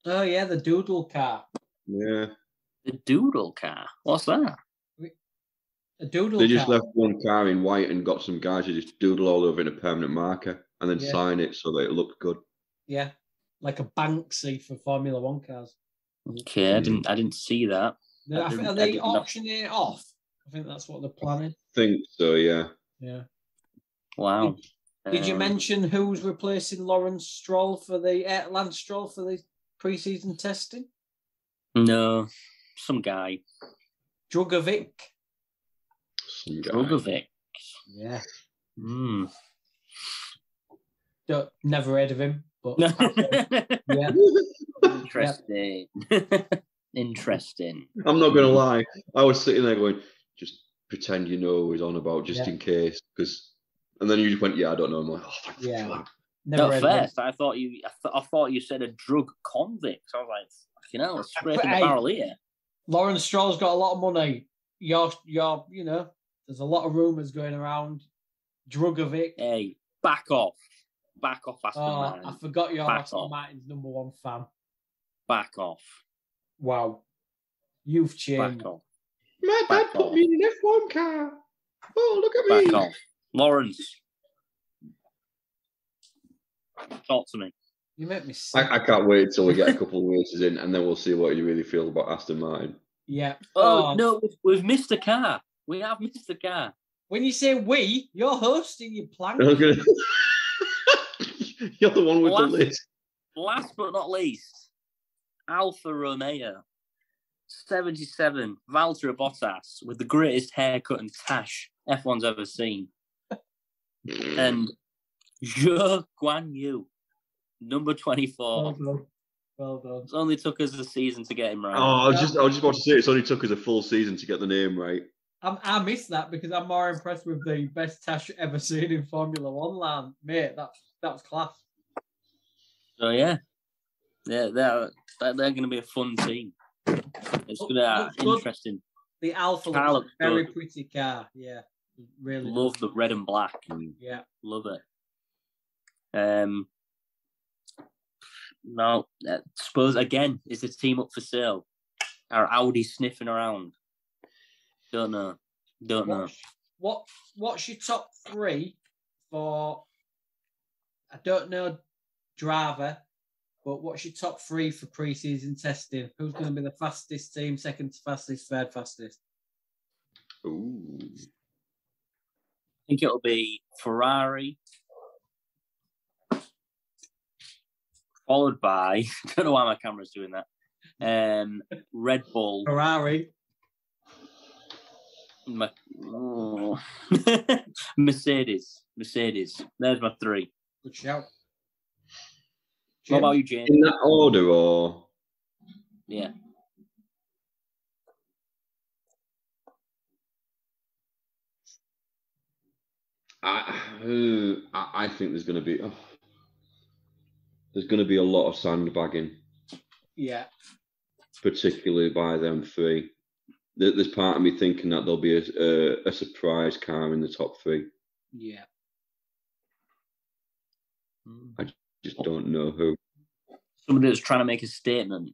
Oh, yeah, the doodle car. Yeah. The doodle car? What's that? A doodle They just left one car in white and got some guys to just doodle all over in a permanent marker and then sign it so that it looked good. Yeah, like a Banksy for Formula 1 cars. Okay, I didn't see that. Are they auctioning it off? I think that's what they're planning. I think so, yeah. Yeah. Wow. Did you mention who's replacing Lance Stroll for the pre-season testing? No, some guy. Drugovic. Drugovic. Yeah. Never heard of him, but yeah. Interesting. Interesting. I'm not gonna lie. I was sitting there going, just pretend you know what he's on about, just in case, and then you just went, yeah, I don't know. I'm like, oh, thank you. At first, I thought you said a drug convict. So I was like, you know, scraping the barrel here. Lawrence Stroll's got a lot of money. You're, there's a lot of rumours going around. Drugovic. Hey, back off, Aston Martin. I forgot you're Aston Martin's #1 fan. Back off. Wow, you've changed. Back off. My dad put me in an F1 car. Oh, look at me. Back off, Lawrence. Talk to me. You make me sick. I can't wait till we get a couple of races in, and then we'll see what you really feel about Aston Martin. Yeah. Oh no, we've missed a car. We have missed a car. When you say we, you're hosting your plank. You're the one with the list. Last but not least, Alfa Romeo 77, Valtteri Bottas with the greatest haircut and tash F1's ever seen, and Zhou Guan Yu, number 24. Well done. It only took us a season to get him right. Oh, I was just about to say it's only took us a full season to get the name right. I missed that because I'm more impressed with the best tash ever seen in Formula 1 land. Mate, that was class. So yeah, they're going to be a fun team. It's going to be interesting. The Alfa looks very pretty car. Yeah, really. Love the red and black. Yeah, love it. Now, I suppose again, is the team up for sale? Are Audi sniffing around? Don't know. What's your top 3 for? I don't know driver, but what's your top 3 for pre-season testing? Who's going to be the fastest team, second fastest, third fastest? Ooh. I think it'll be Ferrari, followed by I don't know why my camera's doing that. Red Bull, Ferrari. Mercedes. There's my 3. Good shout. What about you, James? In that order, or? Yeah. I think there's going to be. there's going to be a lot of sandbagging. Yeah. Particularly by them three. There's part of me thinking that there'll be a surprise car in the top three. Yeah. I just don't know who. Somebody that's trying to make a statement.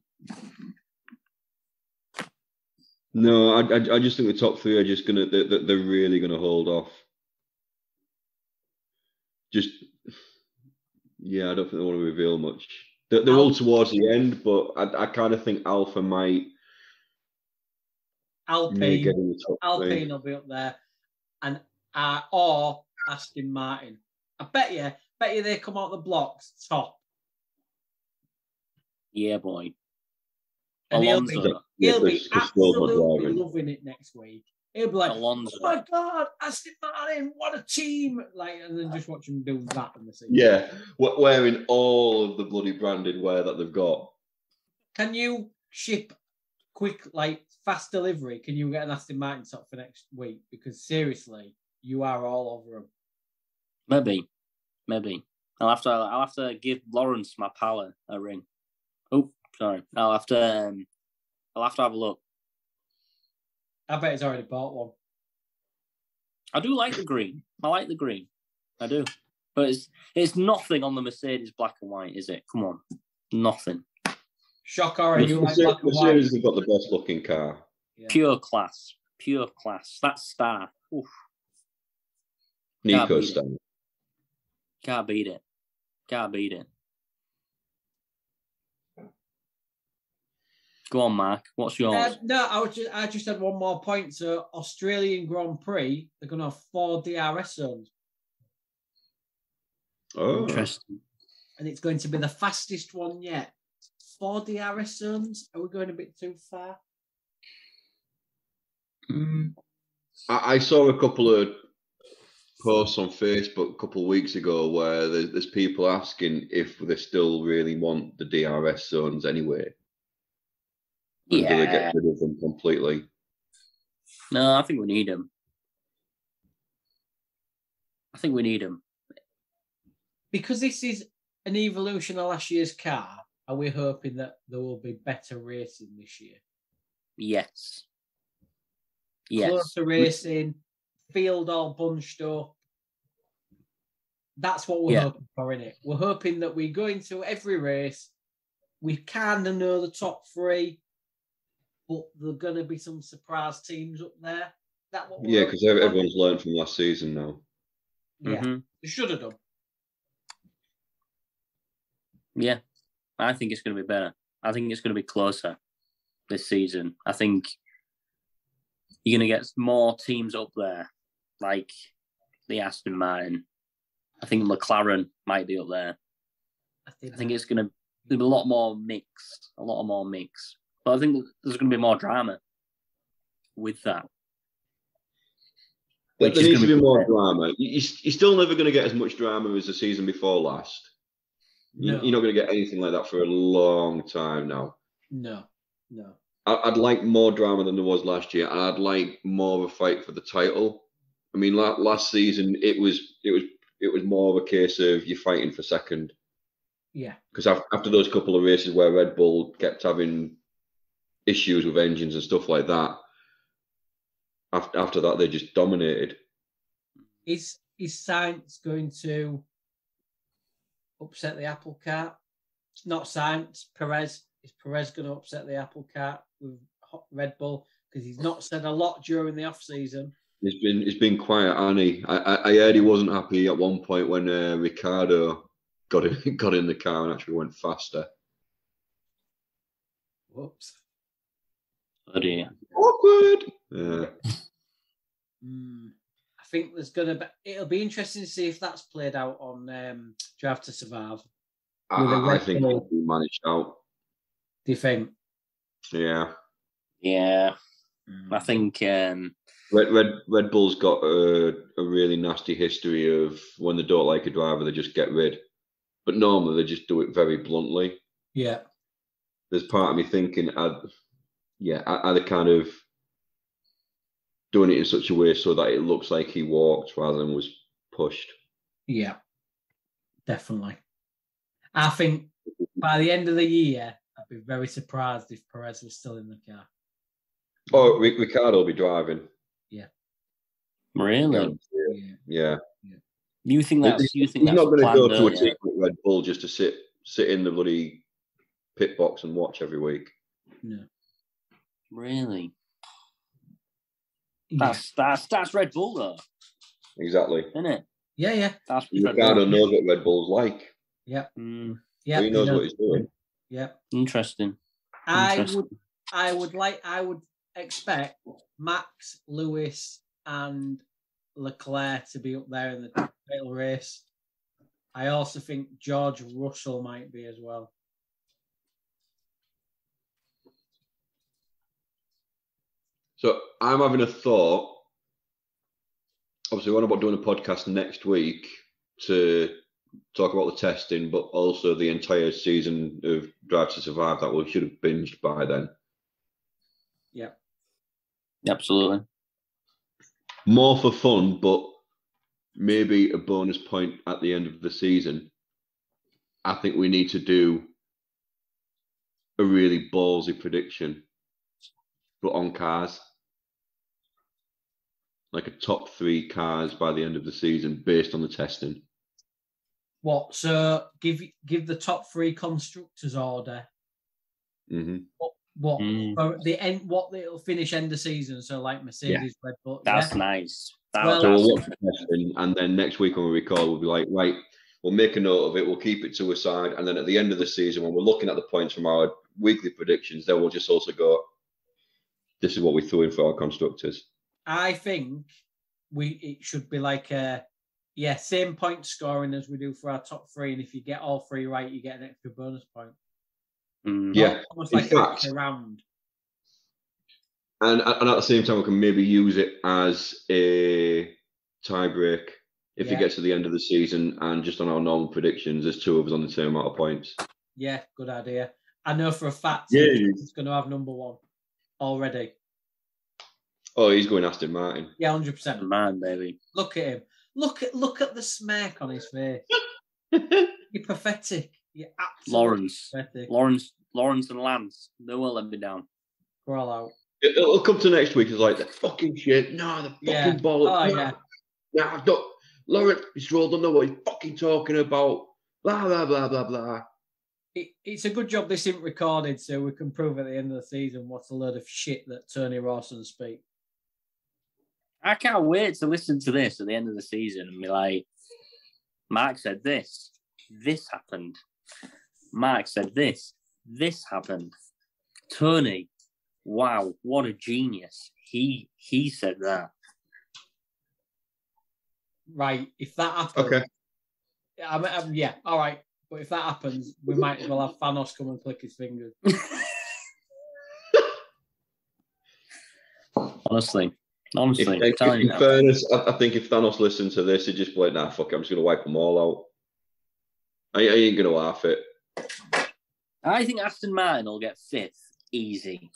No, I just think the top three are just gonna. They're really gonna hold off. Just, yeah, I don't think they want to reveal much. They're all towards the end, but I kind of think Alpha might. Alpine get in the top three. Will be up there, and or Aston Martin. I bet you they come out the blocks top. Yeah, boy. And he'll be absolutely loving it next week. He'll be like, Alonso. "Oh my God, Aston Martin, what a team!" Like, and then just watch him do that in the season. Yeah, wearing all of the bloody branded wear that they've got. Can you ship quick, fast delivery? Can you get an Aston Martin top for next week? Because seriously, you are all over them. Maybe. I'll have to give Lawrence, my pal, a ring. Oh, sorry. I'll have to have a look. I bet he's already bought one. I do like the green. I like the green. I do. But it's nothing on the Mercedes black and white, is it? Come on. Nothing. Shocker, you like black and white? Mercedes have got the best looking car. Yeah. Pure class. That star. Oof. Nico star. Can't beat it. Go on, Mark. What's yours? I just had one more point. So Australian Grand Prix, they're going to have 4 DRS zones. Oh, interesting. And it's going to be the fastest one yet. 4 DRS zones. Are we going a bit too far? I saw a couple of posts on Facebook a couple of weeks ago where there's people asking if they still really want the DRS zones anyway. Do they get rid of them completely? No, I think we need them. Because this is an evolution of last year's car, are we hoping that there will be better racing this year? Yes. Closer racing, field all bunched up. That's what we're hoping for, innit? We're hoping that we go into every race, we kind of know the top 3, but there are going to be some surprise teams up there. Because everyone's learned from last season now. Yeah, they should have done. Yeah, I think it's going to be better. I think it's going to be closer this season. I think you're going to get more teams up there, like the Aston Martin. I think McLaren might be up there. I think it's going to be a lot more mixed. But I think there's going to be more drama with that. There needs to be more drama. You're still never going to get as much drama as the season before last. You're not going to get anything like that for a long time now. No. I'd like more drama than there was last year, and I'd like more of a fight for the title. I mean, last season it was more of a case of you're fighting for second. Yeah. Because after those couple of races where Red Bull kept having issues with engines and stuff like that, after that they just dominated. Is Sainz going to upset the apple cart? It's not Sainz, Perez. Is Perez going to upset the apple cart with Red Bull? Because he's not said a lot during the off season. It's been quiet, hasn't he? I heard he wasn't happy at one point when Ricciardo got in the car and actually went faster. Whoops. Oh dear. Awkward. Yeah. I think it'll be interesting to see if that's played out on Drive to Survive. I think it'll be managed out. Do you think? Yeah. I think Red Bull's got a really nasty history of when they don't like a driver, they just get rid. But normally they just do it very bluntly. Yeah. There's part of me thinking, are they kind of doing it in such a way so that it looks like he walked rather than was pushed? Yeah, definitely. I think by the end of the year, I'd be very surprised if Perez was still in the car. Oh, Ricciardo will be driving. Yeah. Really? Yeah. You think that's he's that's not going to go to a yeah? team with Red Bull just to sit in the bloody pit box and watch every week. No. Really? That's Red Bull though. Exactly. Isn't it? Yeah. That's Ricciardo knows what Red Bull's like. Yeah. Yeah. He knows what he's doing. Yeah. Interesting. I would expect Max, Lewis, and Leclerc to be up there in the title race. I also think George Russell might be as well. So I'm having a thought. Obviously, we're about doing a podcast next week to talk about the testing, but also the entire season of Drive to Survive that we should have binged by then. Yeah. Absolutely. More for fun, but maybe a bonus point at the end of the season. I think we need to do a really ballsy prediction, but on cars. Like a top 3 cars by the end of the season based on the testing. What? So give the top 3 constructors order. Mm-hmm. What? For the end? What it'll finish end of season? So like Mercedes, Red Bull. That's nice. So we'll watch the testing, and then next week when we record, we'll be like, right, we'll make a note of it. We'll keep it to a side, and then at the end of the season, when we're looking at the points from our weekly predictions, then we'll just also go, this is what we threw in for our constructors. I think it should be like same point scoring as we do for our top 3, and if you get all 3 right, you get an extra bonus point. Yeah, almost like an extra round. And at the same time, we can maybe use it as a tie break if it gets to the end of the season, and just on our normal predictions, there's 2 of us on the same amount of points. Yeah, good idea. I know for a fact he's going to have number 1 already. Oh, he's going Aston Martin. Yeah, 100%. Man, baby. Look at him. Look at the smirk on his face. You're pathetic. You're absolutely pathetic. Lawrence and Lance. They won't let me down. We're all out. It'll come to next week. It's like, the fucking shit. No, the fucking ball. Oh, yeah. No, Lawrence Stroll don't know what he's fucking talking about. Blah, blah, blah, blah, blah. It's a good job this isn't recorded so we can prove at the end of the season what a load of shit that Tony Rawson speaks. I can't wait to listen to this at the end of the season and be like, Mark said this happened. Mark said this happened. Tony, wow, what a genius. He said that. Right, if that happens... Okay. Yeah, all right. But if that happens, we might as well have Thanos come and click his fingers. Honestly. In fairness, I think if Thanos listened to this, he'd just be like, nah, fuck it, I'm just going to wipe them all out. I ain't going to laugh it. I think Aston Martin will get 5th, easy.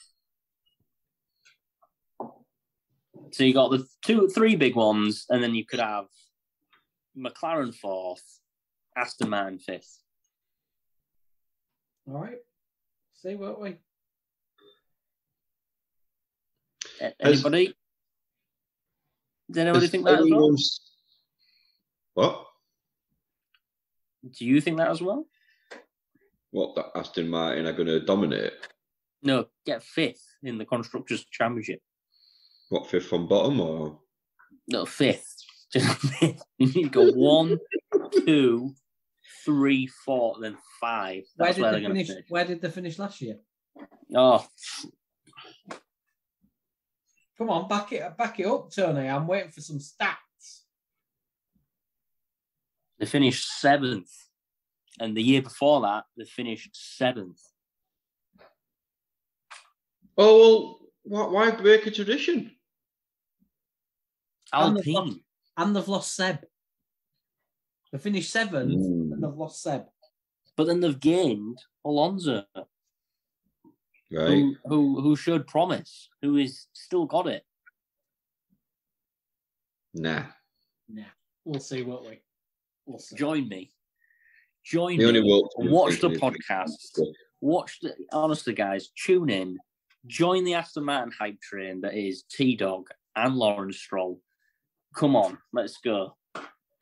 So you got the 3 big ones, and then you could have McLaren 4th, Aston Martin 5th. All right. See, won't we? Anybody? Does anybody think that as well? What? Do you think that as well? What, that Aston Martin are going to dominate? No, get 5th in the Constructors' Championship. What, 5th from bottom or? No, 5th. Just 5th. You need to go 1, 2, 3, 4, then 5. That's where they're going to finish. Where did they finish last year? Oh. Come on, back it up, Tony. I'm waiting for some stats. They finished 7th. And the year before that, they finished 7th. Oh, well, why break a tradition? Alpine. And they've lost Seb. They finished 7th and they've lost Seb. But then they've gained Alonso. Right. Who showed promise, who is still got it. Nah. We'll see, won't we? We'll see. Join me join me, watch the podcast, honestly, guys, tune in, join the Aston Martin hype train that is T-Dog and Lawrence Stroll. Come on, let's go.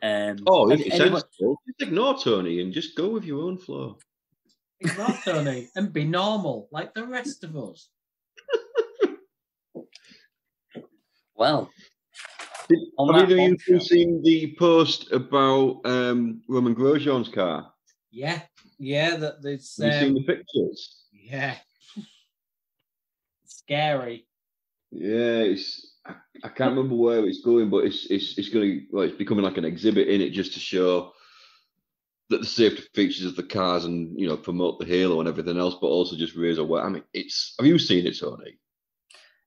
If you're sensible, just ignore Tony and just go with your own flow. Ignore Tony and be normal like the rest of us. Well, have either of you seen the post about Roman Grosjean's car? Yeah. That there's. Have you seen the pictures? Yeah. Scary. Yeah, I can't remember where it's going, but it's going to it's becoming like an exhibit in it just to show that the safety features of the cars and promote the halo and everything else, but also just raise awareness. I mean, have you seen it, Tony?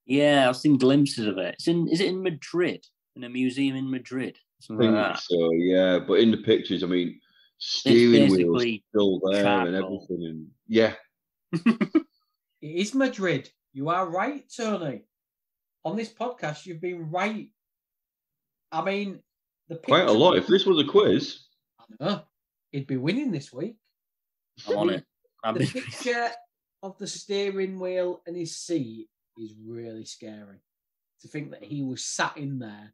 Yeah, I've seen glimpses of it. Is it in Madrid? In a museum in Madrid? Something like that. So yeah, but in the pictures, I mean, steering wheels still there and everything, and yeah. It is Madrid. You are right, Tony. On this podcast, you've been right. I mean, quite a lot. If this was a quiz, I know he'd be winning this week. I'm on it. The picture of the steering wheel and his seat is really scary. To think that he was sat in there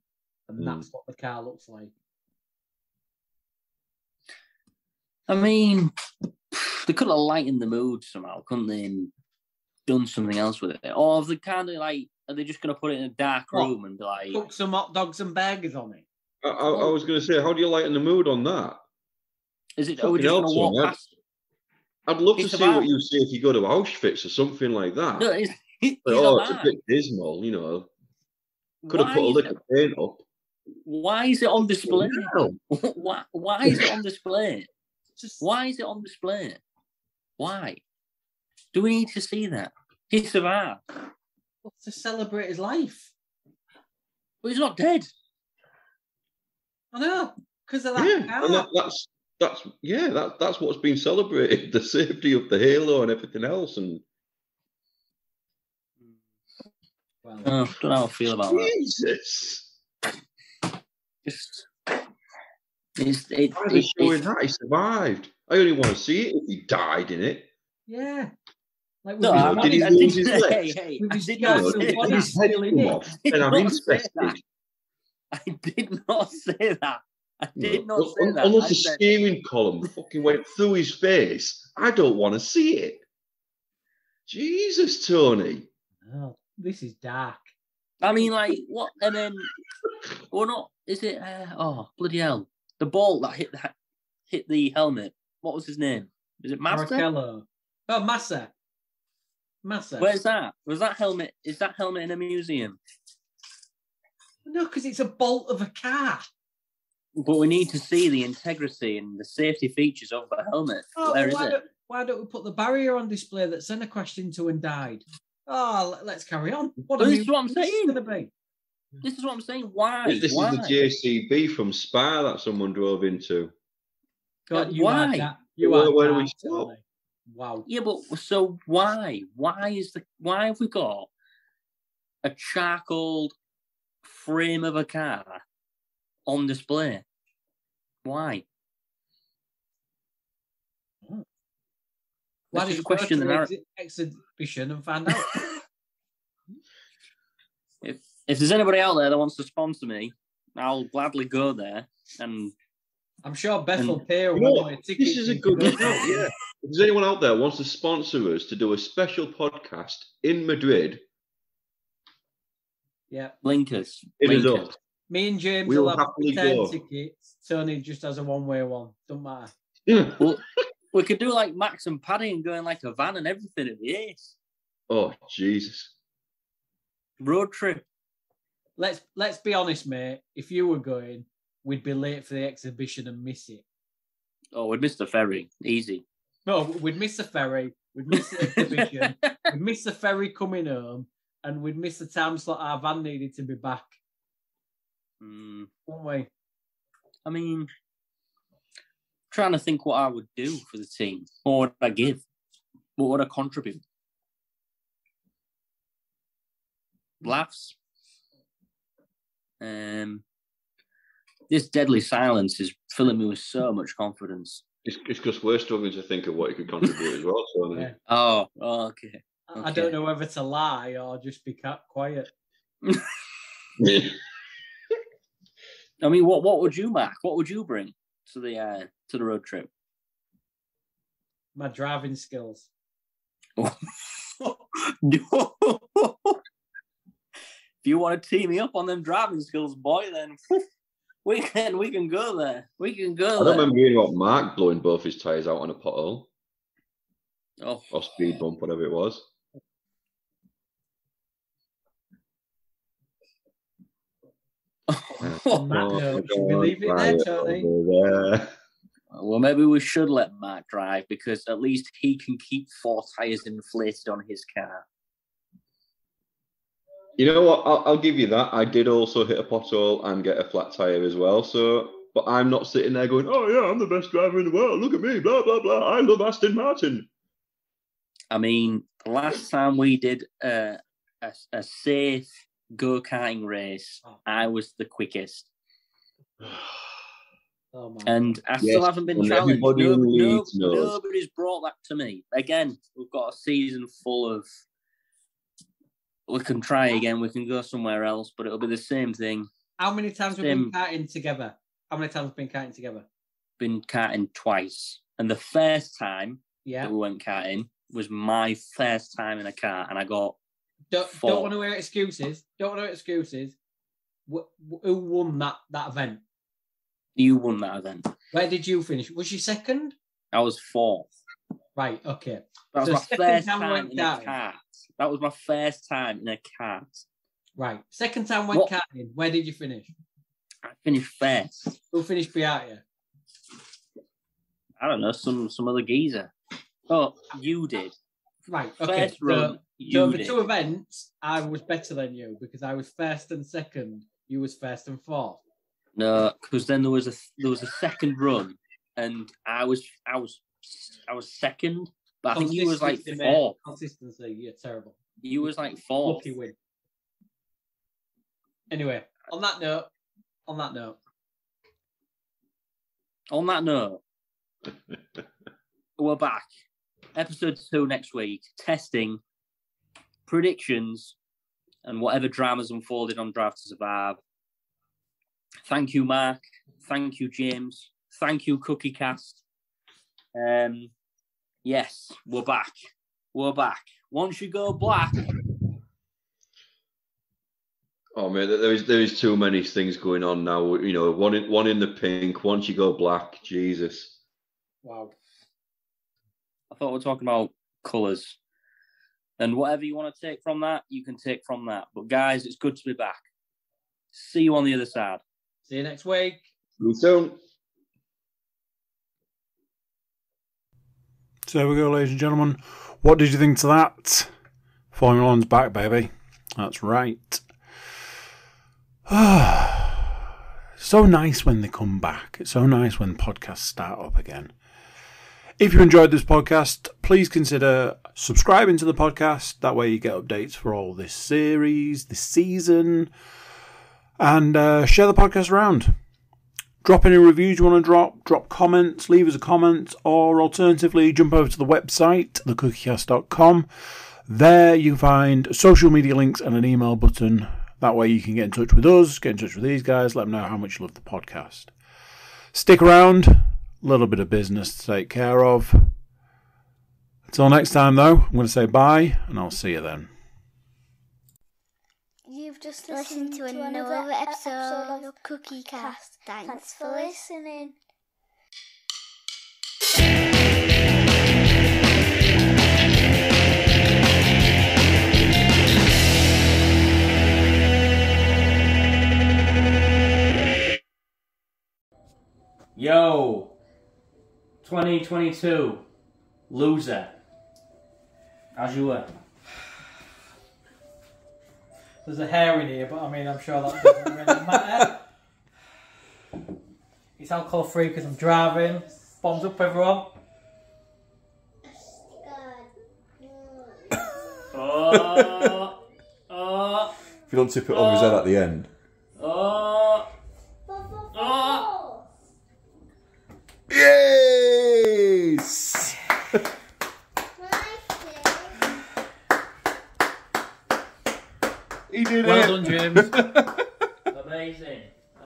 and that's what the car looks like. I mean, they could have lightened the mood somehow, couldn't they? And done something else with it. Or have they kind of are they just going to put it in a dark room and be like... Cook some hot dogs and burgers on it? I was going to say, how do you lighten the mood on that? Are we just going to walk past? I'd love to see what you say if you go to Auschwitz or something like that. No, it's a bit dismal, Could have put a lick of paint up. Why is it on display? Why is it on display? Why is it on display? Why? Do we need to see that? He survived. To celebrate his life. But he's not dead. I know, because of that car. And that's what's been celebrated, the safety of the halo and everything else. And I don't know how I feel about Jesus. that. He survived. I only want to see it if he died in it. Yeah. Like, did he lose his legs? Hey, did his head come off? And I'm interested. I did not say that. I did not say that. Unless the steering column fucking went through his face, I don't want to see it. Jesus, Tony. Oh, this is dark. I mean, what? And then, or not? Is it? Bloody hell! The ball that hit the helmet. What was his name? Is it Massa? Marcello. Oh, Massa. Where's that? Was that helmet? Is that helmet in a museum? No, because it's a bolt of a car. But we need to see the integrity and the safety features of the helmet. Where is it? Why don't we put the barrier on display that Senna crashed into and died? Oh, let's carry on. This is what I'm saying. This is what I'm saying. Why? This is the JCB from Spa that someone drove into. God, why? Where do we stop? Wow. Yeah, but so why? Why have we got a charcoal frame of a car on display? Why? Why did you question the exhibition and find out? If there's anybody out there that wants to sponsor me, I'll gladly go there. And I'm sure Beth will pay. This is a good shout, yeah. If there's anyone out there who wants to sponsor us to do a special podcast in Madrid, yeah, link us. It is up. Me and James will have return tickets. Tony just has a one-way one. Don't matter. Yeah. Well, we could do like Max and Paddy and go in like a van and everything at the ace. Oh, Jesus. Road trip. Let's be honest, mate. If you were going, we'd be late for the exhibition and miss it. Oh, we'd miss the ferry. Easy. No, we'd miss the ferry. We'd miss the exhibition. We'd miss the ferry coming home. And we'd miss the time slot our van needed to be back. Won't we? I mean, trying to think what I would do for the team. What would I give? What would I contribute? Laughs. This deadly silence is filling me with so much confidence. It's because we're struggling to think of what he could contribute as well. So, Yeah. Oh, okay. I don't know whether to lie or just be quiet. I mean, what would you, Mark? What would you bring to the road trip? My driving skills. No. If you want to tee me up on them driving skills, boy, then we can go there. We can go there. I don't remember hearing about Mark blowing both his tyres out on a pothole. Oh. Or speed bump, whatever it was. On that note, should we leave it there, Tony? Well, maybe we should let Mark drive because at least he can keep 4 tyres inflated on his car. You know what? I'll give you that. I did also hit a pothole and get a flat tyre as well. So, but I'm not sitting there going, "Oh yeah, I'm the best driver in the world. Look at me, blah blah blah. I love Aston Martin." I mean, last time we did a safe go-karting race, I was the quickest. Oh, man. And I still haven't been challenged. Nobody's brought that to me. Again, we've got a season full of, we can try again, we can go somewhere else, but it'll be the same thing. How many times have we been karting together? How many times have we been karting together? Been karting twice. And the first time that we went karting was my first time in a car, and I got Don't want to hear excuses. Who won that event? You won that event. Where did you finish? Was you second? I was 4th. Right, okay. That was my first time in a kart. That was my first time in a kart. Right. Second time went karting. Where did you finish? I finished first. Who finished behind you? I don't know, some other geezer. Oh, you did. Right, okay. First run, so the 2 events, I was better than you because I was first and second. You was first and 4th. No, because then there was a second run, and I was second, but I think you was like 4th. Consistency, you're terrible. You was like 4th. Lucky win. Anyway, on that note, we're back. Episode 2 next week. Testing, predictions, and whatever drama's unfolded on Drive to Survive. Thank you, Mark. Thank you, James. Thank you, Cookie Cast. Yes, we're back. Once you go black. Oh man, there is too many things going on now. You know, one in the pink. Once you go black, Jesus. Wow. I thought we were talking about colours. And whatever you want to take from that, you can take from that. But guys, it's good to be back. See you on the other side. See you next week. See you soon. So there we go, ladies and gentlemen. What did you think to that? Formula One's back, baby. That's right. So nice when they come back. It's so nice when podcasts start up again. If you enjoyed this podcast, please consider subscribing to the podcast. That way you get updates for all this series, this season. And share the podcast around. Drop any reviews you want to drop comments, leave us a comment, or alternatively, jump over to the website, thecookiecast.com. There you can find social media links and an email button. That way you can get in touch with us, get in touch with these guys, let them know how much you love the podcast. Stick around, a little bit of business to take care of. Until next time, though, I'm going to say bye, and I'll see you then. You've just listened to another episode of Cookie Cast. Thanks for listening. Yo, 2022, loser. As you were. There's a hair in here, but I mean, I'm sure that doesn't really matter. It's alcohol free because I'm driving. Bombs up, everyone. If you don't tip it over his head at the end. Yay! He did Well it. done, James. Amazing.